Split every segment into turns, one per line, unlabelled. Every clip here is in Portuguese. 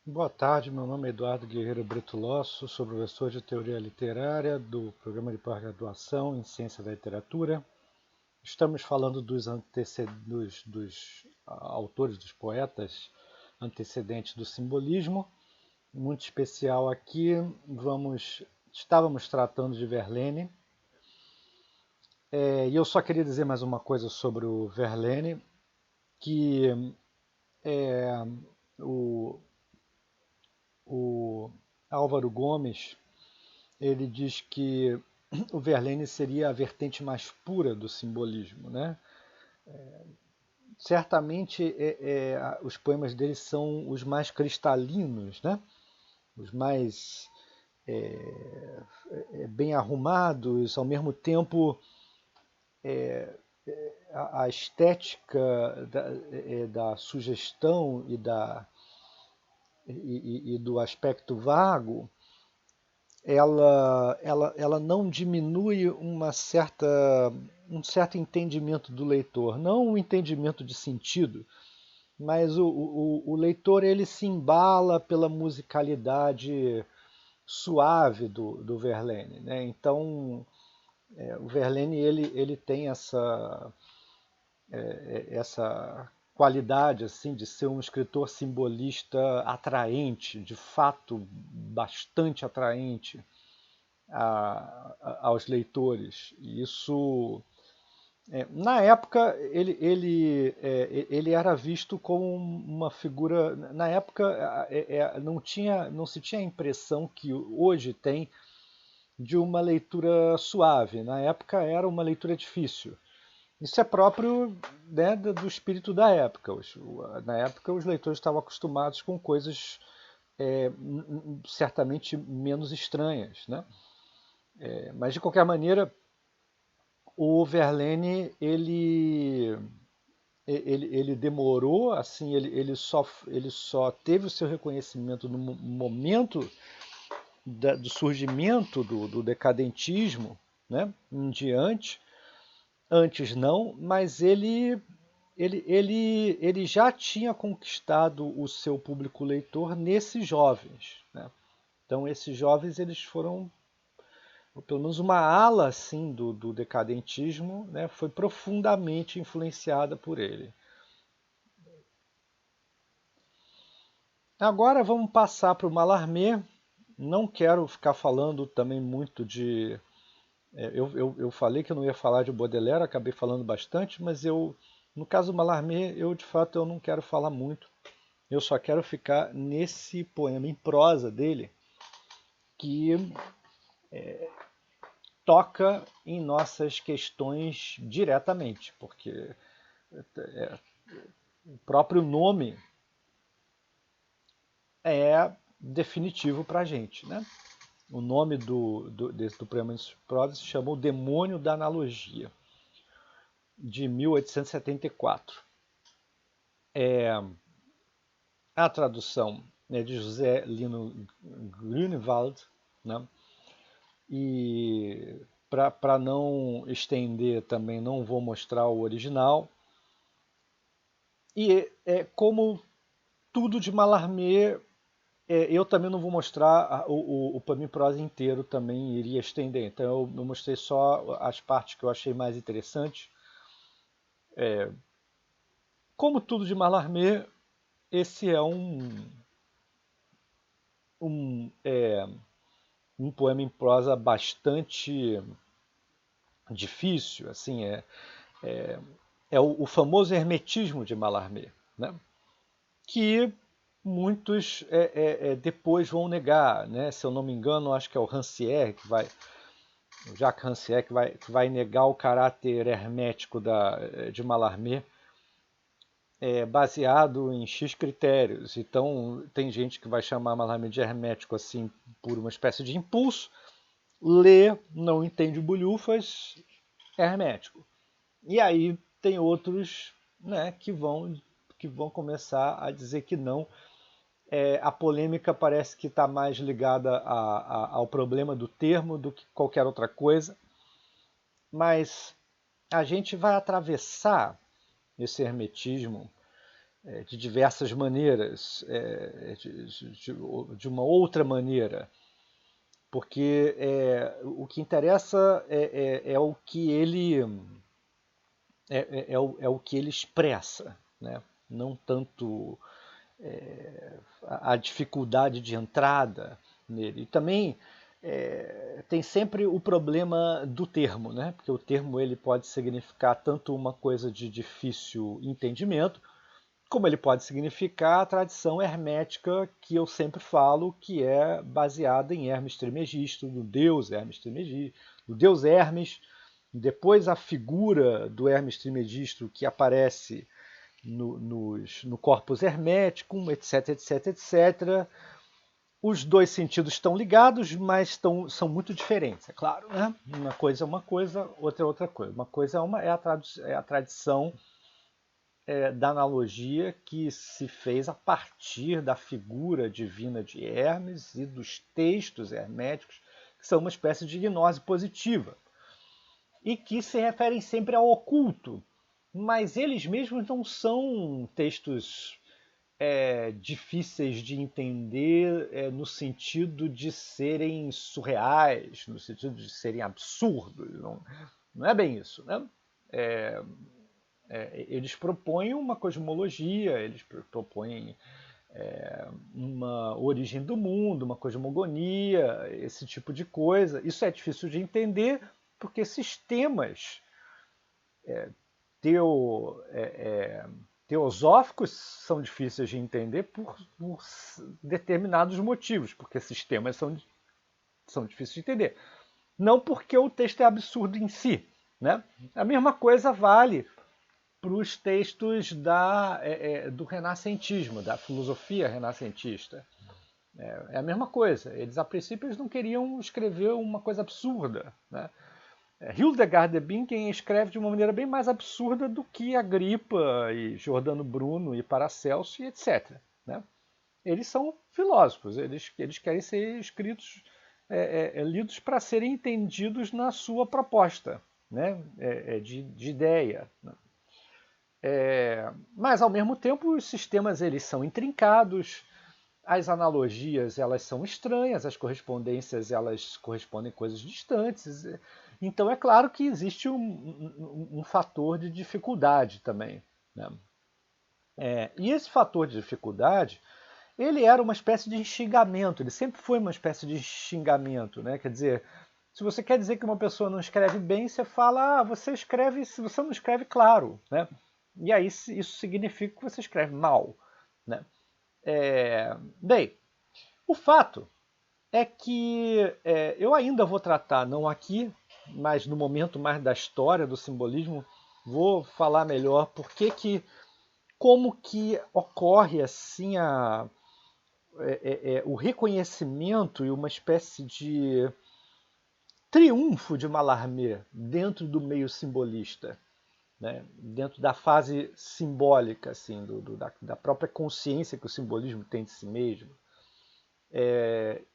Boa tarde, meu nome é Eduardo Guerreiro Brito Losso, sou professor de Teoria Literária do Programa de Pós-Graduação em Ciência da Literatura. Estamos falando dos autores, dos poetas antecedentes do simbolismo. Muito especial aqui, estávamos tratando de Verlaine, e eu só queria dizer mais uma coisa sobre o Verlaine, que é, o, o Álvaro Gomes ele diz que o Verlaine seria a vertente mais pura do simbolismo, né? Certamente os poemas dele são os mais cristalinos, né? Os mais bem arrumados, ao mesmo tempo a estética da sugestão e do aspecto vago ela não diminui um certo entendimento do leitor, não um entendimento de sentido, mas o leitor ele se embala pela musicalidade suave do Verlaine, né? Então o Verlaine ele tem essa qualidade assim de ser um escritor simbolista atraente, de fato bastante atraente aos leitores. E isso, na época, ele era visto como uma figura. Na época, não se tinha a impressão que hoje tem de uma leitura suave. Na época, era uma leitura difícil. Isso é próprio, né, do espírito da época. Na época, os leitores estavam acostumados com coisas certamente menos estranhas, né? Mas de qualquer maneira, o Verlaine ele demorou, assim, ele só teve o seu reconhecimento no momento do surgimento do decadentismo, né, em diante. Antes não, mas ele já tinha conquistado o seu público leitor nesses jovens, né? Então esses jovens eles foram ou pelo menos uma ala assim do decadentismo, né, foi profundamente influenciada por ele. Agora vamos passar para o Mallarmé. Não quero ficar falando também muito de. Eu falei que eu não ia falar de Baudelaire, acabei falando bastante, mas no caso do Mallarmé, de fato eu não quero falar muito. Eu só quero ficar nesse poema em prosa dele, que toca em nossas questões diretamente, porque o próprio nome é definitivo para a gente, né? O nome do poema de prosa se chama O Demônio da Analogia, de 1874. A tradução é de José Lino Grünewald, né? E para não estender também, não vou mostrar o original. E como tudo de Mallarmé, eu também não vou mostrar o Poema em Prosa inteiro, também iria estender. Então eu mostrei só as partes que eu achei mais interessantes. Como tudo de Mallarmé, esse é um, é, um poema em prosa bastante difícil, assim, é o famoso hermetismo de Mallarmé, né? Que muitos depois vão negar, né? Se eu não me engano, acho que é o Rancière que vai, o Jacques Rancière que vai negar o caráter hermético de Mallarmé, baseado em X critérios. Então tem gente que vai chamar Mallarmé de hermético assim por uma espécie de impulso, lê, não entende bulhufas, é hermético. E aí tem outros, né, que vão começar a dizer que não. A polêmica parece que está mais ligada ao problema do termo do que qualquer outra coisa, mas a gente vai atravessar esse hermetismo de diversas maneiras, de uma outra maneira, porque o que interessa é o que ele é o que ele expressa, né? Não tanto a dificuldade de entrada nele. E também tem sempre o problema do termo, né? Porque o termo ele pode significar tanto uma coisa de difícil entendimento, como ele pode significar a tradição hermética que eu sempre falo, que é baseada em Hermes Trismegisto, do deus Hermes Trismegisto, do deus Hermes. Depois a figura do Hermes Trismegisto que aparece no corpus hermético, etc, etc, etc. Os dois sentidos estão ligados, mas são muito diferentes, é claro, né? Uma coisa é uma coisa, outra é outra coisa. Uma coisa é a tradição da analogia que se fez a partir da figura divina de Hermes e dos textos herméticos, que são uma espécie de gnose positiva, e que se referem sempre ao oculto, mas eles mesmos não são textos difíceis de entender no sentido de serem surreais, no sentido de serem absurdos. Não é bem isso, né? Eles propõem uma cosmologia, eles propõem uma origem do mundo, uma cosmogonia, esse tipo de coisa. Isso é difícil de entender porque sistemas teo, teosóficos são difíceis de entender por determinados motivos, porque sistemas são difíceis de entender. Não porque o texto é absurdo em si. Né? A mesma coisa vale para os textos do renascentismo, da filosofia renascentista. É a mesma coisa. Eles, a princípio, eles não queriam escrever uma coisa absurda. Né? Hildegard de Bingen escreve de uma maneira bem mais absurda do que Agripa e Giordano Bruno e Paracelso e etc. Né? Eles são filósofos, eles querem ser escritos, lidos para serem entendidos na sua proposta, né? De ideia. Né? Mas, ao mesmo tempo, os sistemas eles são intrincados, as analogias elas são estranhas, as correspondências elas correspondem a coisas distantes. Então é claro que existe um fator de dificuldade também. Né? E esse fator de dificuldade, ele era uma espécie de xingamento, ele sempre foi uma espécie de xingamento. Né? Quer dizer, se você quer dizer que uma pessoa não escreve bem, você fala, você escreve, se você não escreve, claro. Né? E aí isso significa que você escreve mal. Né? Bem, o fato é que eu ainda vou tratar, não aqui, mas no momento mais da história do simbolismo, vou falar melhor como que ocorre assim o reconhecimento e uma espécie de triunfo de Mallarmé dentro do meio simbolista, né? Dentro da fase simbólica assim, da própria consciência que o simbolismo tem de si mesmo.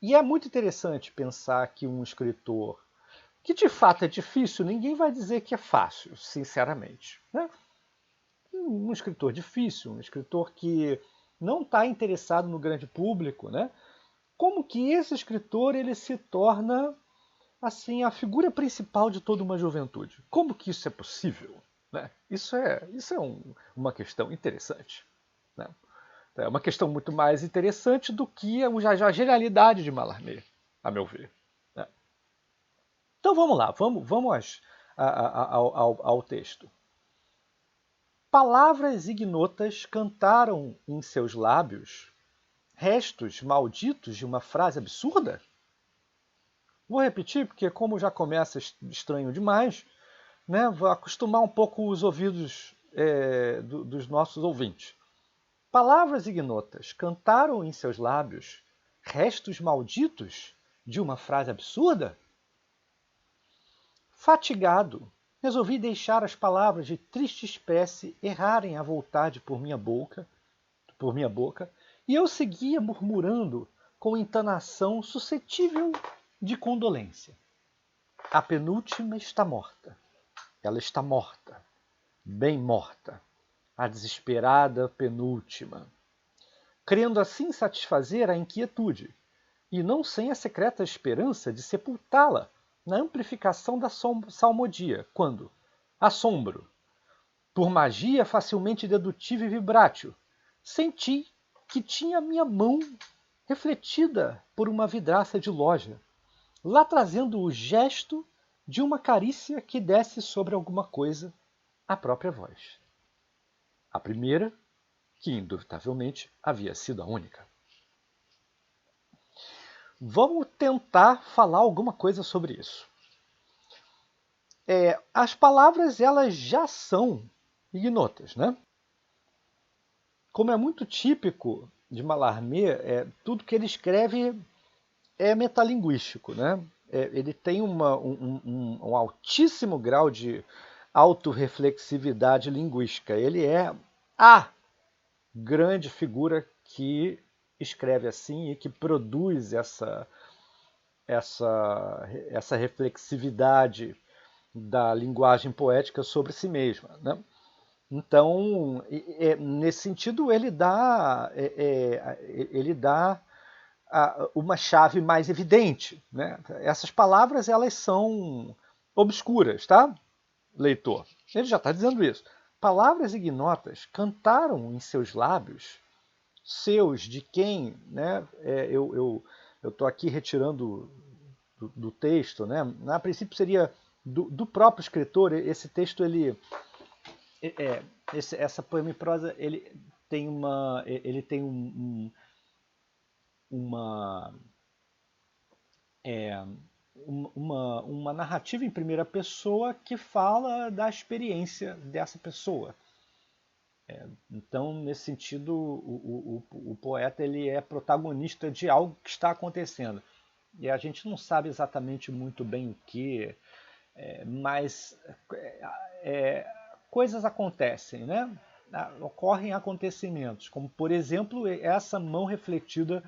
E é muito interessante pensar que um escritor, que de fato é difícil, ninguém vai dizer que é fácil, sinceramente. Né? Um escritor difícil, um escritor que não está interessado no grande público, né? Como que esse escritor ele se torna assim a figura principal de toda uma juventude? Como que isso é possível? Né? Isso é uma questão interessante. Né? É uma questão muito mais interessante do que a genialidade de Mallarmé, a meu ver. Né? Então vamos lá, vamos ao texto. Palavras ignotas cantaram em seus lábios restos malditos de uma frase absurda? Vou repetir, porque como já começa estranho demais, né, vou acostumar um pouco os ouvidos dos nossos ouvintes. Palavras ignotas cantaram em seus lábios restos malditos de uma frase absurda? Fatigado, resolvi deixar as palavras de triste espécie errarem à vontade por minha boca, e eu seguia murmurando com entonação suscetível de condolência. A penúltima está morta. Ela está morta, bem morta. a desesperada penúltima, crendo assim satisfazer a inquietude, e não sem a secreta esperança de sepultá-la na amplificação da salmodia, quando, assombro, por magia facilmente dedutível e vibrátil, senti que tinha minha mão refletida por uma vidraça de loja, lá trazendo o gesto de uma carícia que desce sobre alguma coisa a própria voz. A primeira, que indubitavelmente havia sido a única. Vamos tentar falar alguma coisa sobre isso. As palavras elas já são ignotas, né? Como é muito típico de Mallarmé, tudo que ele escreve é metalinguístico, né? Ele tem um altíssimo grau de autorreflexividade linguística. Ele é a grande figura que escreve assim e que produz essa reflexividade da linguagem poética sobre si mesma, né? Então, nesse sentido, ele dá uma chave mais evidente, né? Essas palavras elas são obscuras, tá, leitor? Ele já está dizendo isso. Palavras ignotas cantaram em seus lábios, seus de quem, né? Eu estou aqui retirando do texto, né? A princípio seria do próprio escritor. Esse texto essa poema em prosa ele tem uma é, uma narrativa em primeira pessoa que fala da experiência dessa pessoa. Então, nesse sentido, o poeta ele é protagonista de algo que está acontecendo. E a gente não sabe exatamente muito bem o que, mas coisas acontecem, né? Ocorrem acontecimentos, como por exemplo essa mão refletida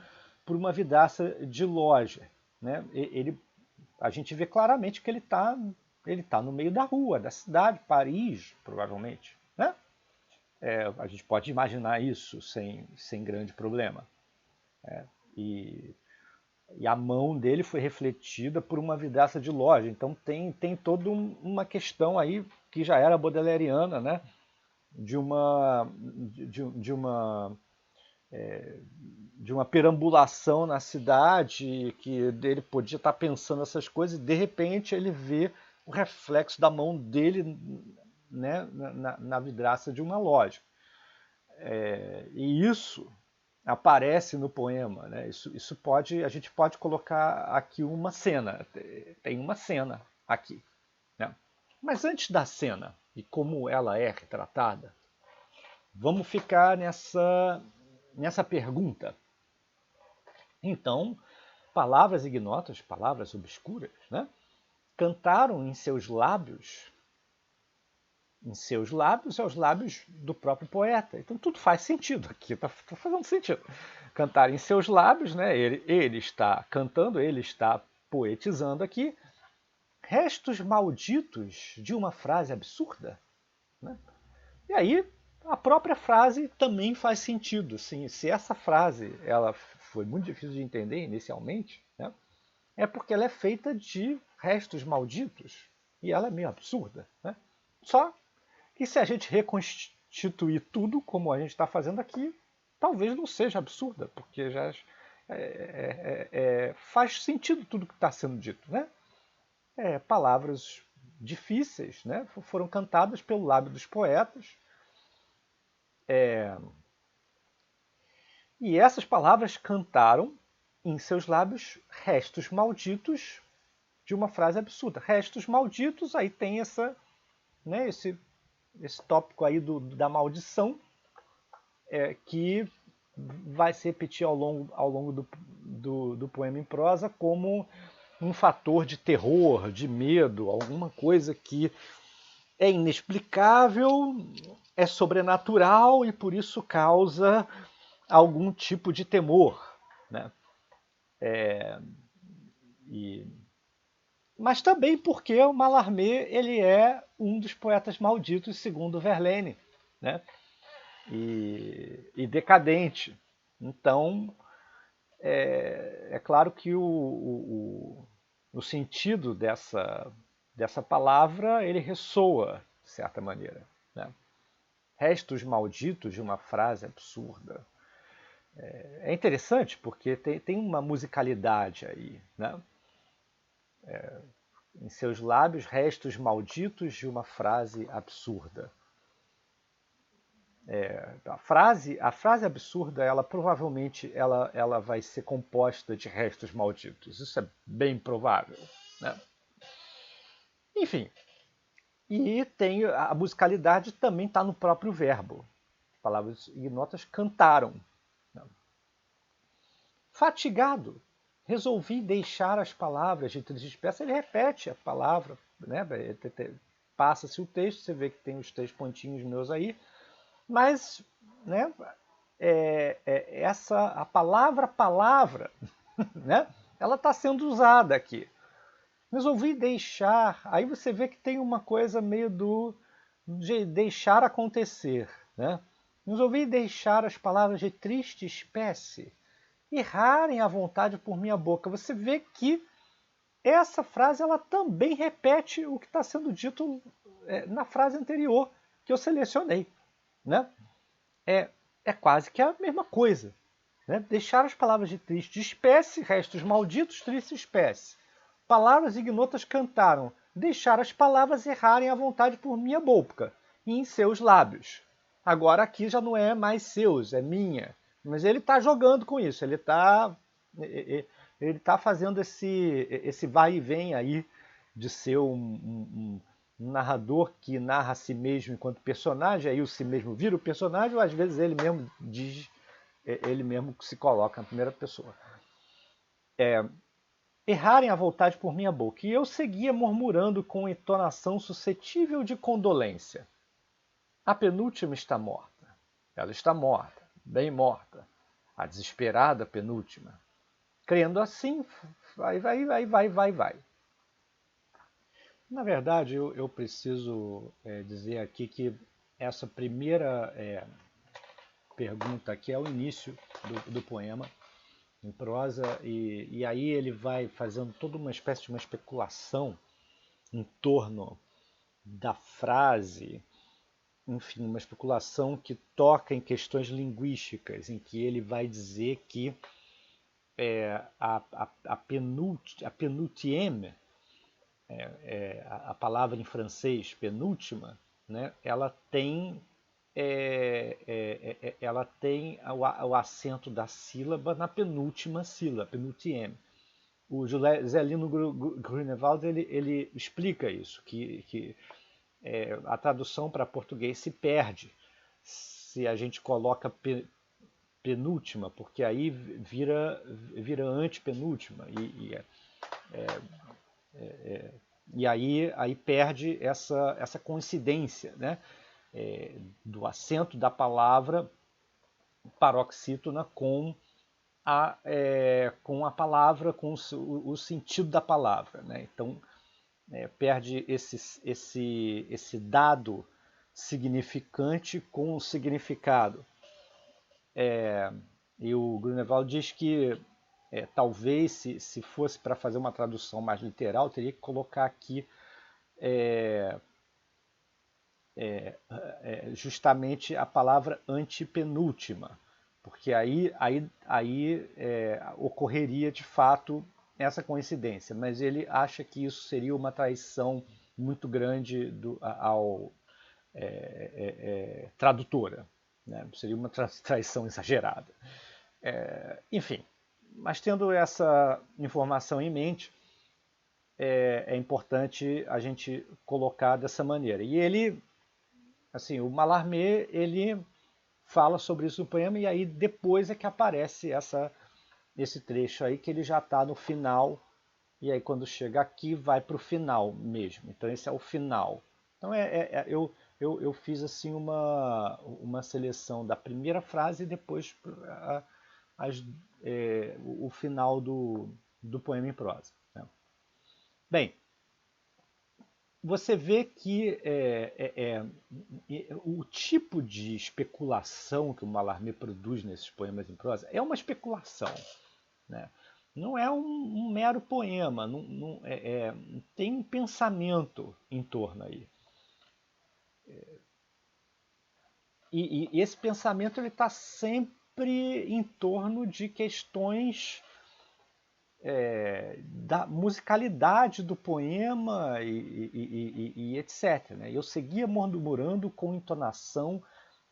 por uma vidraça de loja, né? A gente vê claramente que ele tá no meio da rua, da cidade, Paris, provavelmente, né? A gente pode imaginar isso sem grande problema. E, e a mão dele foi refletida por uma vidraça de loja. Então tem toda uma questão aí que já era baudelairiana, né? De uma de uma de uma perambulação na cidade, que ele podia estar pensando essas coisas e de repente ele vê o reflexo da mão dele, né, na vidraça de uma loja. E isso aparece no poema, né? Isso a gente pode colocar aqui uma cena, tem uma cena aqui, né? Mas antes da cena e como ela é retratada, vamos ficar nessa pergunta. Então, palavras ignotas, palavras obscuras, né? Cantaram em seus lábios aos lábios do próprio poeta. Então tudo faz sentido aqui, está fazendo sentido. Cantar em seus lábios, né? Ele está cantando, ele está poetizando aqui restos malditos de uma frase absurda, né? E aí a própria frase também faz sentido. Assim, se essa frase ela foi muito difícil de entender inicialmente, né? É porque ela é feita de restos malditos e ela é meio absurda, né? Só que se a gente reconstituir tudo como a gente está fazendo aqui, talvez não seja absurda, porque já faz sentido tudo que está sendo dito, né? Palavras difíceis, né? Foram cantadas pelo lábio dos poetas. E essas palavras cantaram em seus lábios restos malditos de uma frase absurda. Restos malditos, aí tem né, esse tópico aí da maldição, que vai se repetir ao longo do poema em prosa como um fator de terror, de medo, alguma coisa que é inexplicável, é sobrenatural e por isso causa algum tipo de temor, né? Mas também porque o Mallarmé ele é um dos poetas malditos, segundo Verlaine, né? e decadente. Então, é claro que o sentido dessa palavra ele ressoa, de certa maneira. Né? Restos malditos de uma frase absurda. É interessante porque tem uma musicalidade aí. Né? Em seus lábios, restos malditos de uma frase absurda. A frase absurda, ela provavelmente ela vai ser composta de restos malditos. Isso é bem provável. Né? Enfim, e tem a musicalidade também está no próprio verbo. Palavras ignotas cantaram. Né? Fatigado, resolvi deixar as palavras de triste espécie. Ele repete a palavra, né? Passa-se o texto, você vê que tem os 3 pontinhos meus aí, mas, né? A palavra, né? Ela está sendo usada aqui. Resolvi deixar. Aí você vê que tem uma coisa meio de deixar acontecer, né? Resolvi deixar as palavras de triste espécie errarem à vontade por minha boca. Você vê que essa frase ela também repete o que está sendo dito na frase anterior que eu selecionei, né? É quase que a mesma coisa. Né? Deixar as palavras de triste espécie, restos malditos, triste espécie. Palavras ignotas cantaram, deixar as palavras errarem à vontade por minha boca e em seus lábios. Agora aqui já não é mais seus, é minha. Mas ele está jogando com isso, ele tá fazendo esse vai e vem aí de ser um narrador que narra a si mesmo enquanto personagem, aí o si mesmo vira o personagem, ou às vezes ele mesmo diz, ele mesmo se coloca na primeira pessoa. Errarem à vontade por minha boca, e eu seguia murmurando com entonação suscetível de condolência. A penúltima está morta. Ela está morta, bem morta. A desesperada penúltima. Crendo assim, vai. Na verdade, eu preciso dizer aqui que essa primeira pergunta aqui é o início do poema em prosa, e aí ele vai fazendo toda uma espécie de uma especulação em torno da frase, enfim, uma especulação que toca em questões linguísticas, em que ele vai dizer que a penultième, a palavra em francês penúltima, né, ela tem o acento da sílaba na penúltima sílaba, penultième. O Zelino Grunewald ele explica isso, que a tradução para português se perde se a gente coloca penúltima, porque aí vira antepenúltima e aí perde essa coincidência, né? Do acento da palavra paroxítona com a palavra, com o sentido da palavra. Né? Então, perde esse dado significante com o significado. E o Grunewald diz que talvez, se fosse para fazer uma tradução mais literal, teria que colocar aqui justamente a palavra antepenúltima, porque aí ocorreria de fato essa coincidência, mas ele acha que isso seria uma traição muito grande ao tradutora, né? Seria uma traição exagerada. Enfim, mas tendo essa informação em mente, é importante a gente colocar dessa maneira. E ele, assim, o Mallarmé, ele fala sobre isso no poema, e aí depois é que aparece esse trecho aí, que ele já está no final, e aí quando chega aqui vai para o final mesmo. Então esse é o final. Então eu fiz assim uma seleção da primeira frase e depois o final do poema em prosa. Né? Bem, você vê que o tipo de especulação que o Mallarmé produz nesses poemas em prosa é uma especulação, né? Não é um mero poema, tem um pensamento em torno aí. E esse pensamento está sempre em torno de questões da musicalidade do poema e etc. Né? Eu seguia murmurando com entonação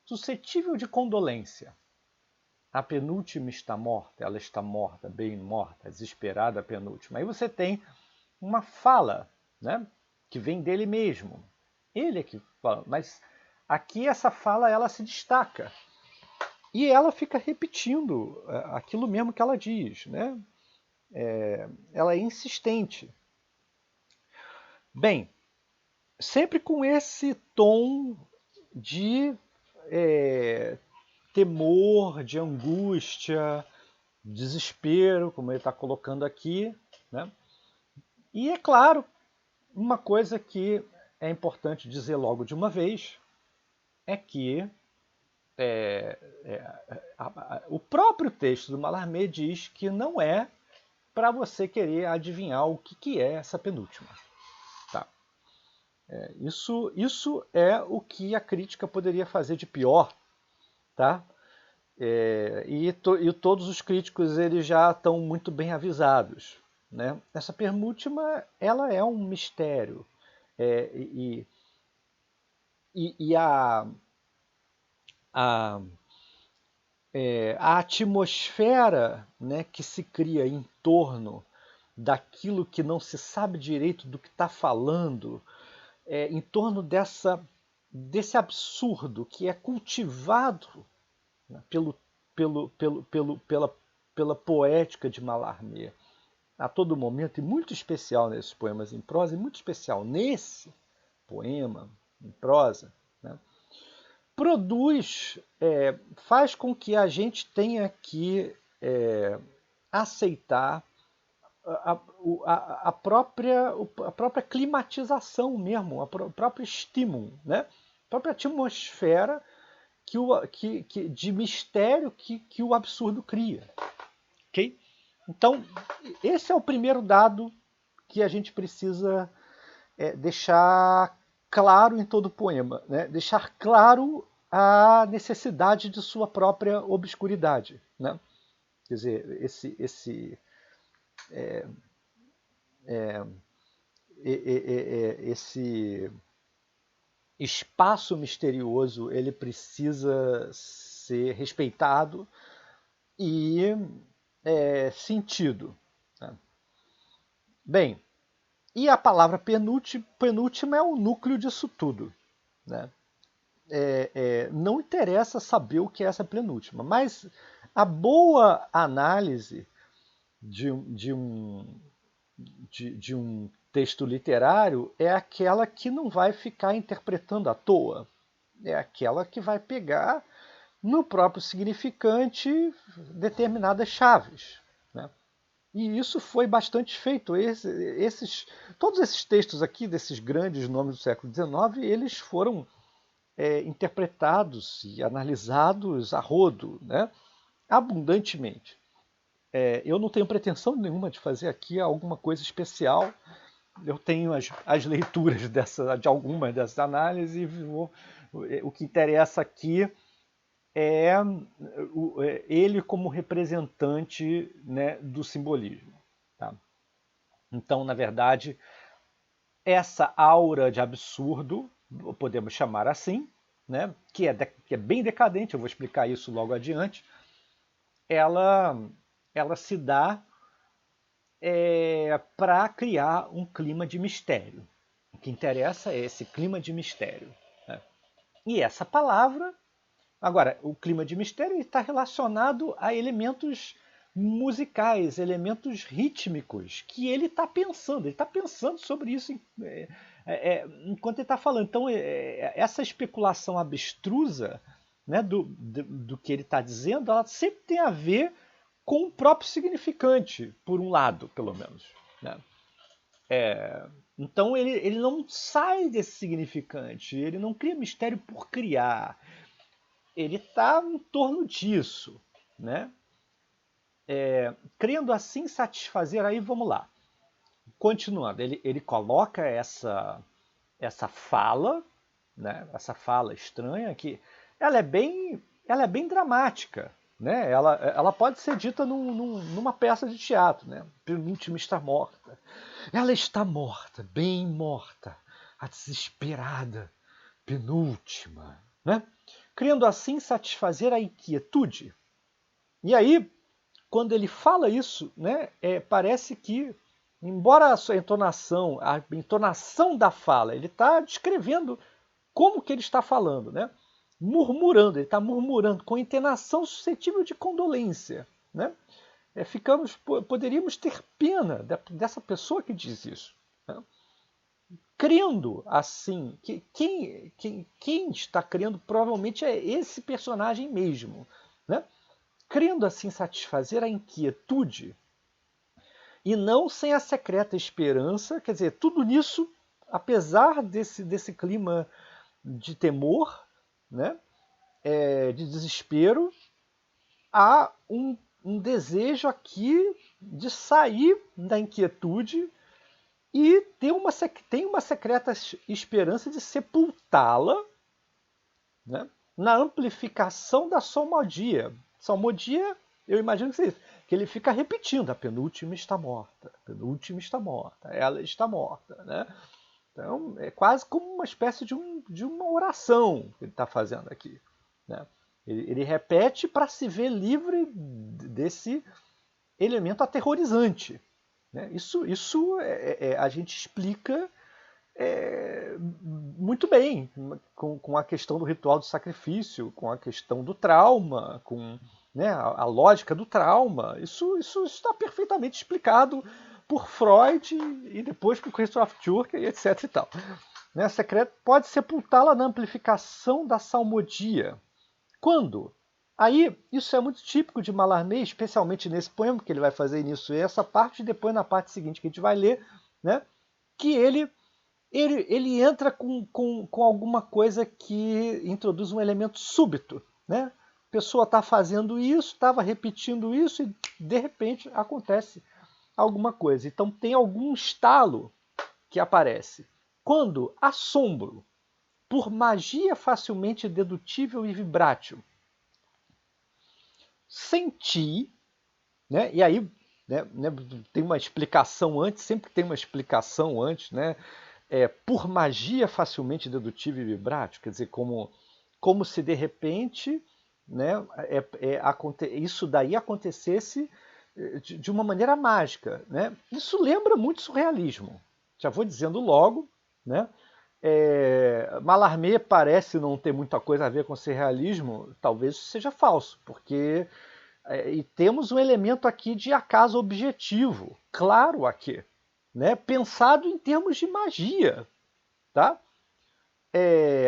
suscetível de condolência. A penúltima está morta, ela está morta, bem morta, desesperada a penúltima. Aí você tem uma fala, né, que vem dele mesmo. Ele é que fala, mas aqui essa fala ela se destaca. E ela fica repetindo aquilo mesmo que ela diz, né? Ela é insistente. Bem, sempre com esse tom de temor, de angústia, desespero, como ele está colocando aqui, né? E é claro, uma coisa que é importante dizer logo de uma vez é que o próprio texto do Mallarmé diz que não é para você querer adivinhar o que é essa penúltima. Tá? Isso é o que a crítica poderia fazer de pior. Tá? E todos os críticos eles já estão muito bem avisados. Né? Essa penúltima ela é um mistério. E a, a atmosfera, né, que se cria em torno daquilo que não se sabe direito do que está falando, em torno desse absurdo que é cultivado, né, pela poética de Mallarmé a todo momento, e muito especial nesses poemas em prosa, e muito especial nesse poema em prosa, né, produz, faz com que a gente tenha que aceitar a própria climatização mesmo, o próprio estímulo, né? A própria atmosfera de mistério que o absurdo cria. Okay? Então, esse é o primeiro dado que a gente precisa deixar claro em todo o poema, né? Deixar claro a necessidade de sua própria obscuridade, né? Quer dizer, esse espaço misterioso ele precisa ser respeitado e sentido. Né? Bem, e a palavra penúltima é o núcleo disso tudo. Né? Não interessa saber o que é essa penúltima, mas a boa análise de um texto literário é aquela que não vai ficar interpretando à toa. É aquela que vai pegar no próprio significante determinadas chaves. Né? E isso foi bastante feito. Todos esses textos aqui, desses grandes nomes do século XIX, eles foram interpretados e analisados a rodo, né? Abundantemente. Eu não tenho pretensão nenhuma de fazer aqui alguma coisa especial. Eu tenho as leituras de algumas dessas análises e o que interessa aqui é ele como representante, né, do simbolismo. Tá? Então, na verdade, essa aura de absurdo, podemos chamar assim, né, que é bem decadente, eu vou explicar isso logo adiante, ela se dá para criar um clima de mistério. O que interessa é esse clima de mistério. Né? E essa palavra, agora, o clima de mistério está relacionado a elementos musicais, elementos rítmicos, que ele está pensando sobre isso enquanto ele está falando. Então, essa especulação abstrusa, né, do que ele está dizendo, ela sempre tem a ver com o próprio significante, por um lado, pelo menos. Né? Então ele não sai desse significante, ele não cria mistério por criar, ele está em torno disso, né? Querendo assim satisfazer, aí vamos lá. Continuando, ele coloca essa fala, né? Essa fala estranha que ela é bem dramática, né? Ela pode ser dita numa peça de teatro, né? Penúltima está morta. Ela está morta, bem morta, a desesperada penúltima, né? Querendo assim satisfazer a inquietude. E aí, quando ele fala isso, né, parece que, embora a entonação da fala, ele está descrevendo como que ele está falando, né? Murmurando, ele está murmurando com entonação suscetível de condolência, né? Poderíamos ter pena dessa pessoa que diz isso, né? Crendo assim, que quem está crendo provavelmente é esse personagem mesmo, né? Crendo assim satisfazer a inquietude e não sem a secreta esperança, quer dizer, tudo nisso, apesar desse clima de temor, né, de desespero, há um desejo aqui de sair da inquietude e tem uma secreta esperança de sepultá-la, né, na amplificação da salmodia. Salmodia, eu imagino que seja que ele fica repetindo: a penúltima está morta, a penúltima está morta, ela está morta, né? Então é quase como uma espécie de uma oração que ele está fazendo aqui, né? Ele repete para se ver livre desse elemento aterrorizante, né? Isso a gente explica muito bem com a questão do ritual do sacrifício, com a questão do trauma, com, né, a lógica do trauma. Isso está perfeitamente explicado por Freud e depois por Christoph Türk e etc. E tal. Né, secreto pode sepultá-la na amplificação da salmodia. Quando? Aí, isso é muito típico de Mallarmé, especialmente nesse poema, que ele vai fazer nisso e essa parte, e depois na parte seguinte que a gente vai ler, né, que ele entra com alguma coisa que introduz um elemento súbito, né? A pessoa está fazendo isso, estava repetindo isso e de repente acontece alguma coisa. Então tem algum estalo que aparece. Quando assombro, por magia facilmente dedutível e vibrátil, senti, né? E aí, né, tem uma explicação antes, sempre tem uma explicação antes, né? Por magia facilmente dedutível e vibrátil, quer dizer, como se de repente, né, isso daí acontecesse de uma maneira mágica, né? Isso lembra muito surrealismo. Já vou dizendo logo, né? Mallarmé parece não ter muita coisa a ver com surrealismo, talvez isso seja falso, porque e temos um elemento aqui de acaso objetivo, claro aqui, né? Pensado em termos de magia, tá?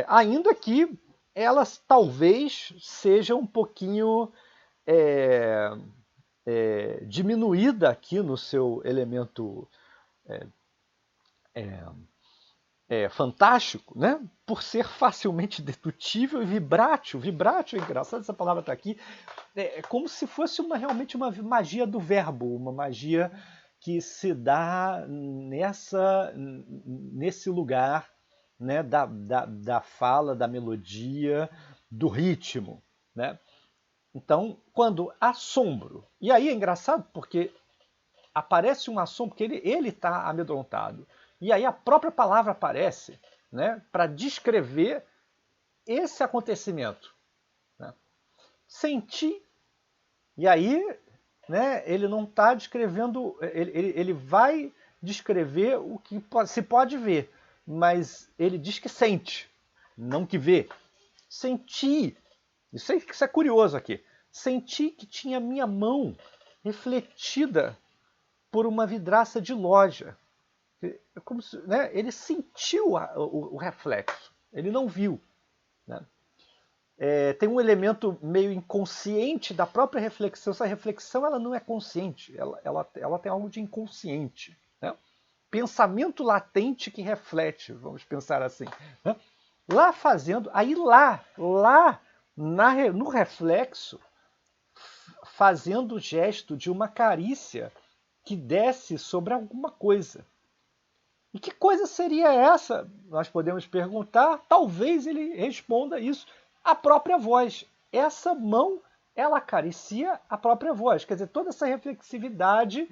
Ainda que elas talvez sejam um pouquinho é, diminuída aqui no seu elemento fantástico, né? Por ser facilmente dedutível e vibrátil. Vibrátil, é engraçado essa palavra está aqui. É como se fosse realmente uma magia do verbo, uma magia que se dá nesse lugar, né, da fala, da melodia, do ritmo, né? Então, quando assombro, e aí é engraçado porque aparece um assombro, porque ele está amedrontado, e aí a própria palavra aparece, né, para descrever esse acontecimento, né? Senti, e aí, né, ele não está descrevendo, ele vai descrever o que se pode ver, mas ele diz que sente, não que vê. Senti, isso é curioso aqui, senti que tinha minha mão refletida por uma vidraça de loja. Como se, né, ele sentiu o reflexo, ele não viu, né? Tem um elemento meio inconsciente da própria reflexão. Essa reflexão ela não é consciente, ela tem algo de inconsciente, né? pensamento latente que reflete, vamos pensar assim. Né? Lá fazendo, aí lá no reflexo, fazendo o gesto de uma carícia que desce sobre alguma coisa. E que coisa seria essa? Nós podemos perguntar, talvez ele responda isso. A própria voz. Essa mão, ela acaricia a própria voz. Quer dizer, toda essa reflexividade,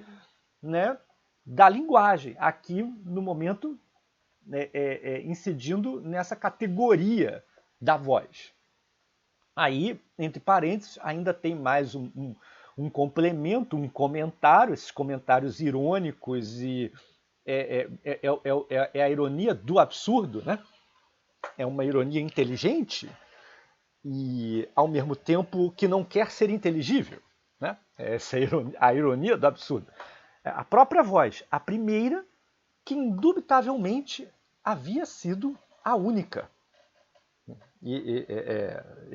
né, da linguagem, aqui no momento, né, incidindo nessa categoria da voz. Aí, entre parênteses, ainda tem mais um complemento, um comentário, esses comentários irônicos e é a ironia do absurdo, né? É uma ironia inteligente e, ao mesmo tempo, que não quer ser inteligível. Né? Essa é a ironia do absurdo. A própria voz, a primeira que indubitavelmente havia sido a única.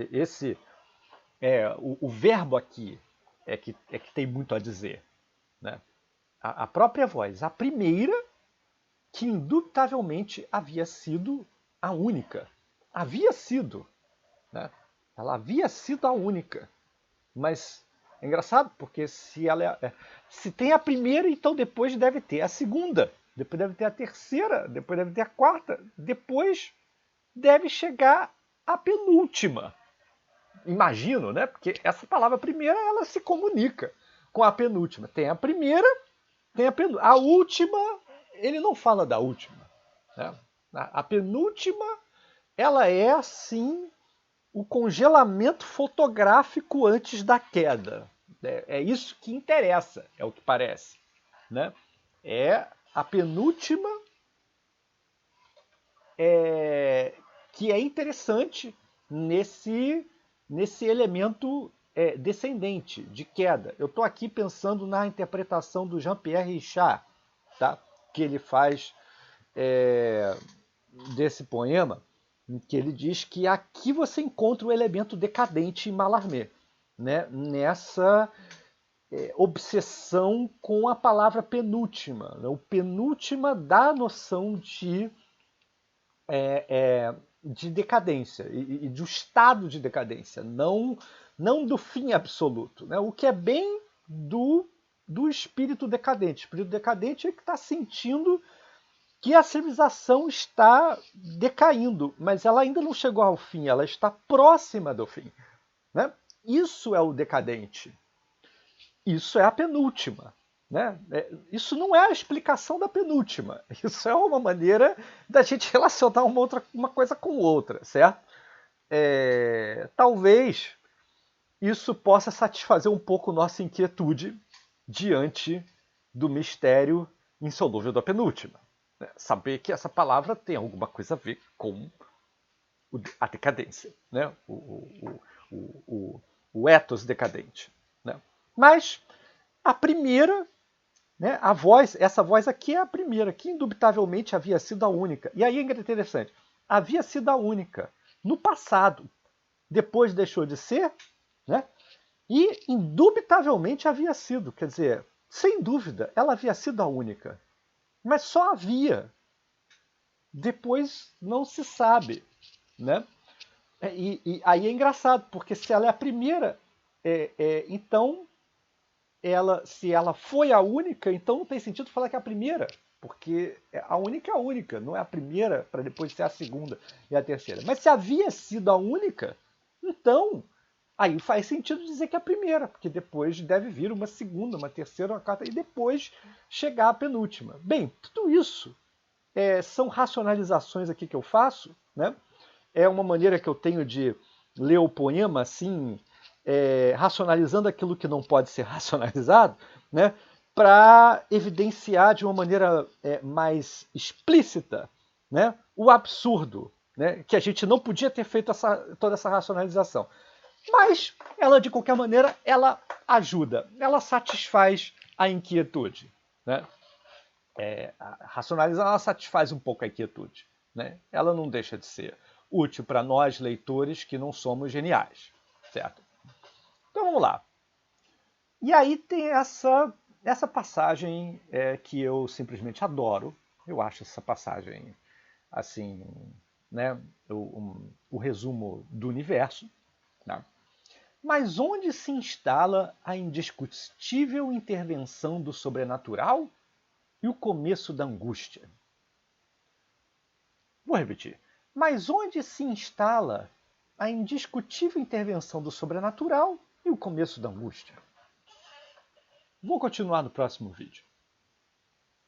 Esse o verbo aqui é que tem muito a dizer. Né? A própria voz, a primeira que indubitavelmente havia sido a única. Havia sido. Né? Ela havia sido a única. Mas é engraçado, porque se tem a primeira, então depois deve ter a segunda, depois deve ter a terceira, depois deve ter a quarta, depois deve chegar a penúltima. Imagino, né? Porque essa palavra primeira, ela se comunica com a penúltima. Tem a primeira, tem a penúltima. A última, ele não fala da última. Né? A penúltima, ela é, assim, o congelamento fotográfico antes da queda. É isso que interessa, é o que parece. Né? É a penúltima que é interessante nesse elemento descendente, de queda. Eu estou aqui pensando na interpretação do Jean-Pierre Richard, tá? Que ele faz desse poema, em que ele diz que aqui você encontra o elemento decadente em Mallarmé, né? Nessa obsessão com a palavra penúltima. Né? O penúltima dá a noção de decadência e de um estado de decadência, não do fim absoluto. Né? O que é bem do espírito decadente. O espírito decadente é que está sentindo que a civilização está decaindo, mas ela ainda não chegou ao fim, ela está próxima do fim. Né? Isso é o decadente. Isso é a penúltima. Né? Isso não é a explicação da penúltima. Isso é uma maneira da gente relacionar uma coisa com outra, certo? Talvez isso possa satisfazer um pouco nossa inquietude diante do mistério insolúvel da penúltima. Né? Saber que essa palavra tem alguma coisa a ver com a decadência, né? o ethos decadente. Né? Mas a primeira, né, essa voz aqui é a primeira, que indubitavelmente havia sido a única. E aí é interessante, havia sido a única no passado, depois deixou de ser, né? E indubitavelmente havia sido, quer dizer, sem dúvida, ela havia sido a única. Mas só havia. Depois não se sabe, né? E aí é engraçado, porque se ela é a primeira, então se ela foi a única, então não tem sentido falar que é a primeira, porque a única é a única, não é a primeira para depois ser a segunda e a terceira. Mas se havia sido a única, então aí faz sentido dizer que é a primeira, porque depois deve vir uma segunda, uma terceira, uma quarta e depois chegar a penúltima. Bem, tudo isso são racionalizações aqui que eu faço, né? É uma maneira que eu tenho de ler o poema assim, racionalizando aquilo que não pode ser racionalizado, né? Para evidenciar de uma maneira mais explícita, né? O absurdo, né? Que a gente não podia ter feito toda essa racionalização. Mas ela, de qualquer maneira, ela ajuda, ela satisfaz a inquietude. Né? A racionalizar, ela satisfaz um pouco a inquietude. Né? Ela não deixa de ser útil para nós, leitores, que não somos geniais. Certo? Então vamos lá. E aí tem essa passagem é que eu simplesmente adoro. Eu acho essa passagem assim, né, o resumo do universo. Né? Mas onde se instala a indiscutível intervenção do sobrenatural e o começo da angústia? Vou repetir. Mas onde se instala a indiscutível intervenção do sobrenatural e o começo da angústia? Vou continuar no próximo vídeo.